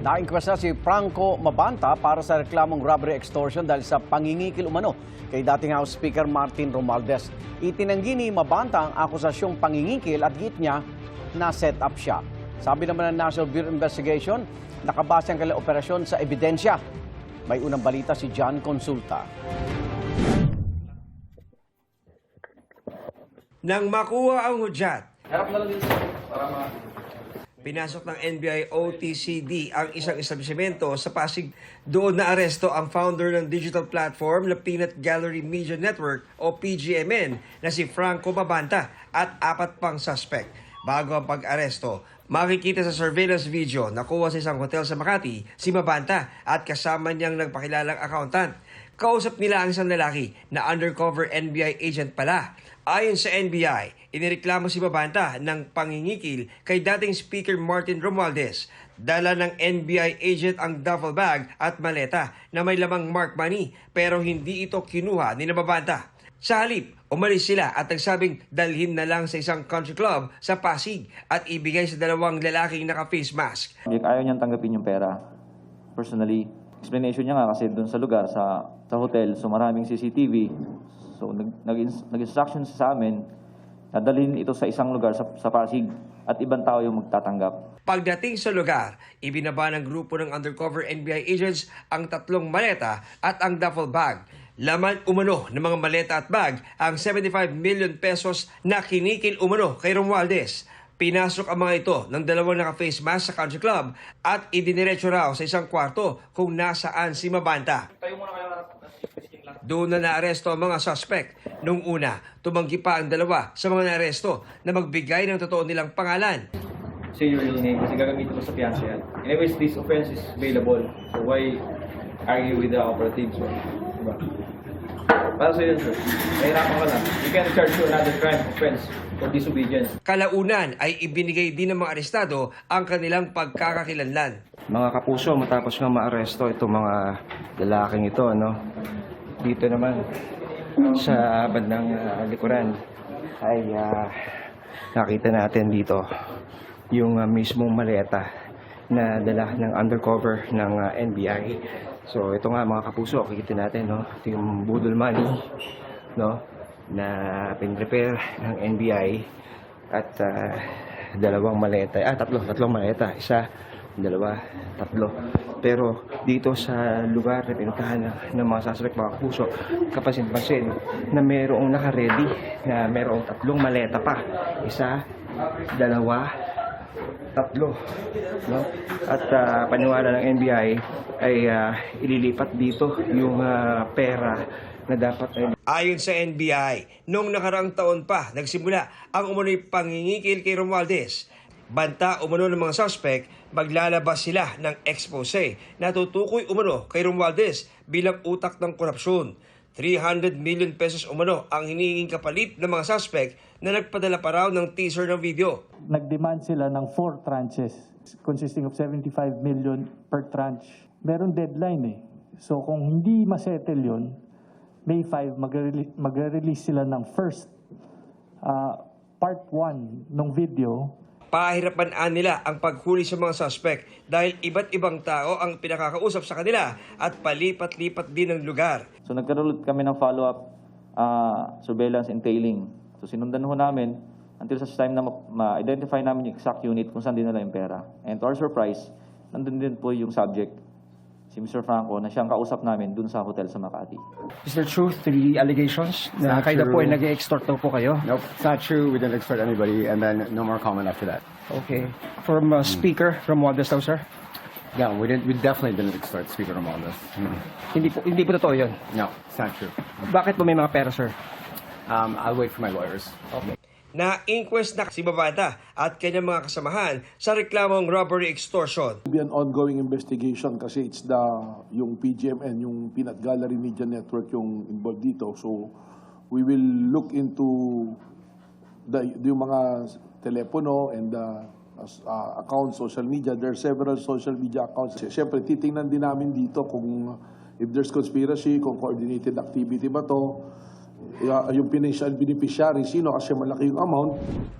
Na-inquest na si Franco Mabanta para sa reklamong robbery extortion dahil sa pangingikil umano kay dating House Speaker Martin Romualdez. Itinanggi ni Mabanta ang akusasyong pangingikil at git niya na set up siya. Sabi naman ng National Bureau of Investigation, nakabase ang kanilang operasyon sa ebidensya. May unang balita si John Consulta. Nang makuha ang hudyat, pinasok ng NBI OTCD ang isang establishmento sa Pasig. Doon na aresto ang founder ng digital platform na Peanut Gallery Media Network o PGMN na si Franco Mabanta at 4 pang suspect. Bago ang pag-aresto, makikita sa surveillance video na kuha sa isang hotel sa Makati si Mabanta at kasama niyang nagpakilalang accountant. Kausap nila ang isang lalaki na undercover NBI agent pala. Ayon sa NBI, inireklamo si Mabanta ng pangingikil kay dating Speaker Martin Romualdez. Dala ng NBI agent ang duffel bag at maleta na may lamang marked money pero hindi ito kinuha ni Mabanta. Sa halip, umalis sila at nagsabing dalhin na lang sa isang country club sa Pasig at ibigay sa 2 lalaking naka-face mask. Ayaw niyang tanggapin yung pera. Personally, explanation niya nga kasi doon sa lugar, sa hotel, so maraming CCTV. So nag-instruction sa amin na dalhin ito sa isang lugar sa Pasig at ibang tao yung magtatanggap. Pagdating sa lugar, ibinaba ng grupo ng undercover NBI agents ang 3 maleta at ang duffel bag. Laman umano ng mga maleta at bag ang 75 million pesos na kinikil umano kay Romualdez. Pinasok ang mga ito ng 2 naka-face mask sa country club at idiniretso raw sa isang kwarto kung nasaan si Mabanta. Doon na naaresto ang mga suspect. Nung una, tumanggi pa ang 2 sa mga naaresto na magbigay ng totoo nilang pangalan. Say your real name kasi gagamitin mo sa fiancé yan. Anyways, this offense is bailable. So why argue with the operatives? Diba? Para sa yun, sir. Nahirapan ka lang. You can charge you another crime offense for disobedience. Kalaunan ay ibinigay din ng mga arestado ang kanilang pagkakakilanlan. Mga kapuso, matapos nga maaresto itong mga lalaking ito, ano? Dito naman sa bandang likuran ay nakita natin dito yung mismong maleta na dala ng undercover ng NBI. So ito nga mga kapuso, kikita natin, no? Ito yung budol money, no? Na pin-prepare ng NBI at 2 maleta, 3 maleta, 1, 2, 3. Pero dito sa lugar na pinuntahan ng mga suspect, mga kapuso, kapansin-pansin na mayroong naka-ready, na mayroong 3 maleta pa. 1, 2, 3. No? At paniwala ng NBI ay ililipat dito yung pera na dapat ay... Ayon sa NBI, noong nakaraang taon pa nagsimula ang umano'y pangingikil kay Romualdez. Banta umano ng mga suspect, maglalabas sila ng expose na tutukoy umano kay Romualdez bilang utak ng korupsyon. 300 million pesos umano ang hinihinging kapalit ng mga suspect na nagpadala pa raw ng teaser ng video. Nag-demand sila ng 4 tranches consisting of 75 million per tranche. Meron deadline eh. So kung hindi masettle yun, May 5, mag-release sila ng first part 1 ng video. Pahirapan nila ang paghuli sa mga suspect dahil iba't ibang tao ang pinakakausap sa kanila at palipat-lipat din ng lugar. So nagkaroon kami ng follow-up surveillance and tailing. So sinundan ho namin until sa time na ma-identify namin yung exact unit kung saan dinala yung pera. And to our surprise, nandun din po yung subject, si Mr. Franco, na siyang kausap namin dun sa hotel sa Makati. Is there truth to the allegations na kayo po ay nag-extort daw po kayo? Nope, it's not true. We didn't extort anybody, and then no more comment after that. Okay. From Speaker Romualdez daw, sir? Yeah, we definitely didn't extort Speaker Romualdez. Hindi po totoo yun? No, it's not true. Bakit po may mga pera, sir? I'll wait for my lawyers. Okay. Na-inquest na si Mabanta at kanyang mga kasamahan sa reklamong robbery extortion. Be an ongoing investigation kasi it's yung PGMN, yung Peanut Gallery Media Network yung involved dito. So we will look into yung mga telepono and accounts, social media. There are several social media accounts. Siyempre, titingnan din namin dito kung if there's conspiracy, kung coordinated activity ba to. yung financial beneficiary, sino kasi malaki yung amount.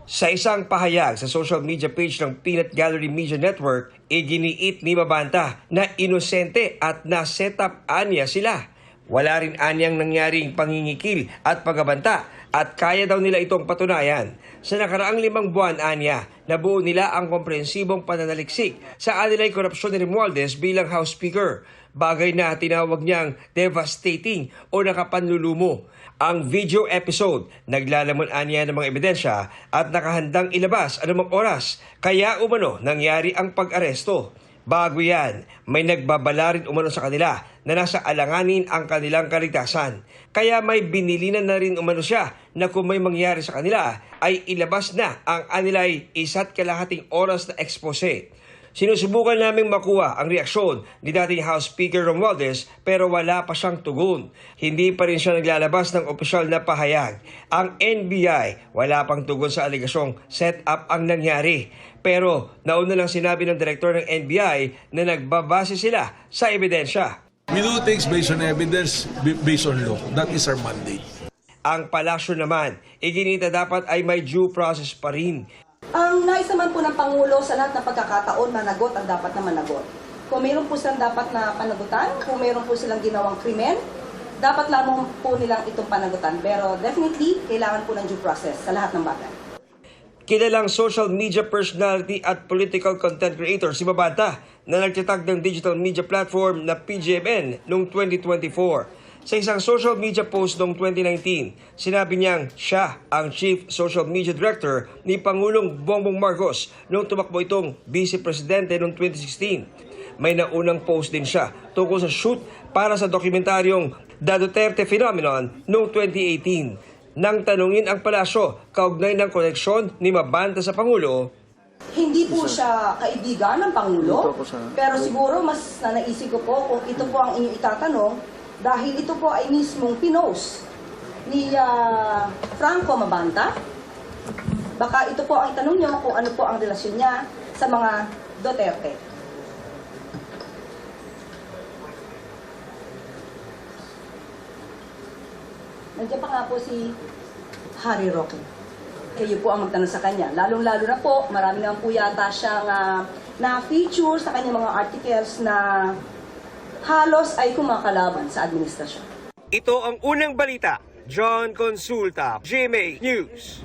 Sa isang pahayag sa social media page ng Peanut Gallery Media Network, iginiit ni Mabanta na inosente at na-setup anya sila. Wala rin anyang nangyaring pangingikil at pagbabanta at kaya daw nila itong patunayan. Sa nakaraang 5 buwan, anya, nabuo nila ang komprehensibong pananaliksik sa anilay korupsyon ni Romualdez bilang House Speaker. Bagay na tinawag niyang devastating o nakapanlulumo. Ang video episode, naglalaman anya ng mga ebidensya at nakahandang ilabas anumang oras, kaya umano nangyari ang pag-aresto. Bago yan, may nagbabala rin umano sa kanila na nasa alanganin ang kanilang kaligtasan. Kaya may binilinan na rin umano siya na kung may mangyari sa kanila ay ilabas na ang anilay 1.5 oras na expose. Sinusubukan naming makuha ang reaksyon ni dating House Speaker Romualdez pero wala pa siyang tugon. Hindi pa rin siya naglalabas ng opisyal na pahayag. Ang NBI wala pang tugon sa aligasyong set up ang nangyari. Pero nauna lang sinabi ng direktor ng NBI na nagbabase sila sa ebidensya. We do things based on evidence, based on law. That is our mandate. Ang palasyo naman, iginita dapat ay may due process pa rin. Ang nais naman po ng Pangulo sa lahat ng pagkakataon, managot ang dapat na managot. Kung mayroon po silang dapat na panagutan, kung mayroon po silang ginawang krimen, dapat lamang po nilang itong panagutan. Pero definitely, kailangan po ng due process sa lahat ng bagay. Kilalang social media personality at political content creator si Mabanta na nagtatag ng digital media platform na PGMN noong 2024. Sa isang social media post noong 2019, sinabi niyang siya ang Chief Social Media Director ni Pangulong Bongbong Marcos noong tumakbo itong Vice Presidente noong 2016. May naunang post din siya tungkol sa shoot para sa dokumentaryong The Duterte Phenomenon noong 2018. Nang tanungin ang palasyo kaugnay ng koneksyon ni Mabanta sa Pangulo, Hindi po siya kaibigan ng Pangulo, pero siguro mas naisip ko po kung ito po ang inyong itatanong dahil ito po ay mismong pinost ni Franco Mabanta. Baka ito po ang itanong niyo kung ano po ang relasyon niya sa mga Duterte. Nandiyan pa nga po si Harry Roque. Kayo po ang magtanong sa kanya. Lalong-lalo na po, marami naman po yata siyang na-feature sa kanyang mga articles na halos ay kumakalaban sa administrasyon. ito ang unang balita. John Consulta, GMA News.